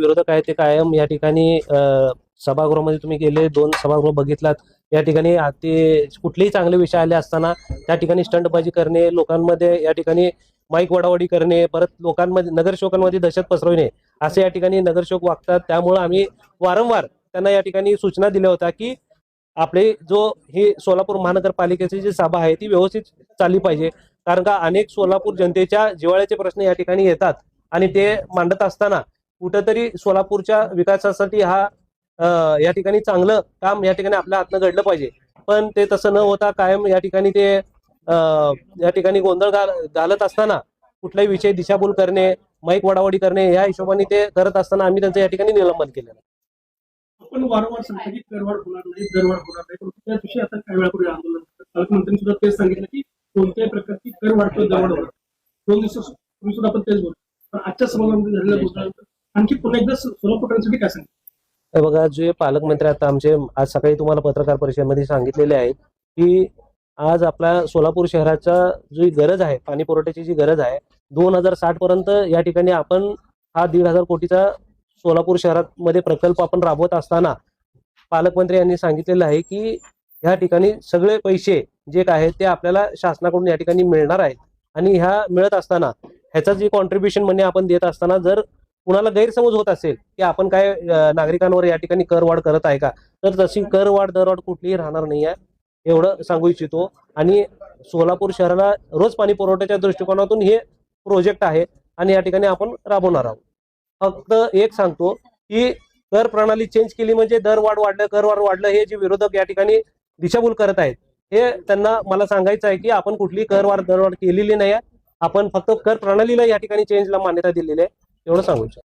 विरोधक आहेत ते कायम या ठिकाणी सभागृहामध्ये तुम्ही गेले 2 सभागृह बघितलात, या ठिकाणी ते कुठलेही चांगले विषय आले असताना त्या ठिकाणी स्टंटबाजी करणे, लोकांमध्ये या ठिकाणी माईक वडावडी करणे, परत लोकांमध्ये नगरसेवकांमध्ये दहशत पसरवणे असे या ठिकाणी नगरसेवक वागतात। त्यामुळे आम्ही वारंवार त्यांना या ठिकाणी सूचना दिल्या होत्या की आपले जो ही सोलापूर महानगरपालिकेची जी सभा आहे ती व्यवस्थित चालली पाहिजे, कारण का अनेक सोलापूर जनतेच्या जिव्हाळ्याचे प्रश्न या ठिकाणी येतात आणि ते मांडत असताना कुठंतरी सोलापूरच्या विकासासाठी या ठिकाणी चांगलं काम या ठिकाणी आपल्या हातनं घडलं पाहिजे, पण ते तसं न होता कायम या ठिकाणी ते या ठिकाणी गोंधळ घालत असताना कुठलाही विषय दिशाभूल करणे, माईक वडावडी करणे या हिशोबाने ते करत असताना आम्ही त्यांचं या ठिकाणी निलंबन केलेलं। आपण वारंवार सांगतो की करवाढ होणार नाही, दरवाढ होणार नाही, पण त्या दिवशी आता काही वेळापूर्वी आंदोलन पालकमंत्र्यांनी सुद्धा तेच सांगितलं की कोणत्याही प्रकारची करवाढ किंवा दरवाढ होणार। 2 दिवसापूर्वी सुद्धा आपण तेच बोलतो, पण आजच्या सभागृहामध्ये झालेल्या गोष्टीनंतर आणखी पुन्हा एकदा सोलापूरकरांसाठी काय सांगितलं? बघा, जे पालकमंत्री आता आमचे आज सकाळी तुम्हाला पत्रकार परिषदेमध्ये सांगितलेले आहेत की आज आपल्या सोलापूर शहराचा जी गरज आहे, पाणी पुरवठ्याची जी गरज आहे 2060 पर्यंत या ठिकाणी आपण हा 1,500 कोटीचा सोलापूर शहरामध्ये प्रकल्प आपण राबवत असताना पालकमंत्री यांनी सांगितलेलं आहे की या ठिकाणी सगळे पैसे जे काय आहेत ते आपल्याला शासनाकडून या ठिकाणी मिळणार आहेत आणि ह्या मिळत असताना ह्याचा जी कॉन्ट्रीब्युशन मनी आपण देत असताना जर कुणाला गैरसमज होत असेल की आपण काय नागरिकांवर या ठिकाणी करवाढ करत आहे का, तर तशी करवाढ दरवाढ कुठलीही राहणार नाही आहे एवढं सांगू इच्छितो। आणि सोलापूर शहराला रोज पाणी पुरवठ्याच्या दृष्टिकोनातून हे प्रोजेक्ट आहे आणि या ठिकाणी आपण राबवणार आहोत। फक्त एक सांगतो की कर प्रणाली चेंज केली म्हणजे दरवाढ वाढलं, करवाढ वाढलं, हे जे विरोधक या ठिकाणी दिशाभूल करत आहेत हे त्यांना मला सांगायचं आहे की आपण कुठली करवाढ दरवाढ केलेली नाही आहे, आपण फक्त कर प्रणालीला या ठिकाणी चेंजला मान्यता दिलेली आहे, एवढं सांगू इच्छितो।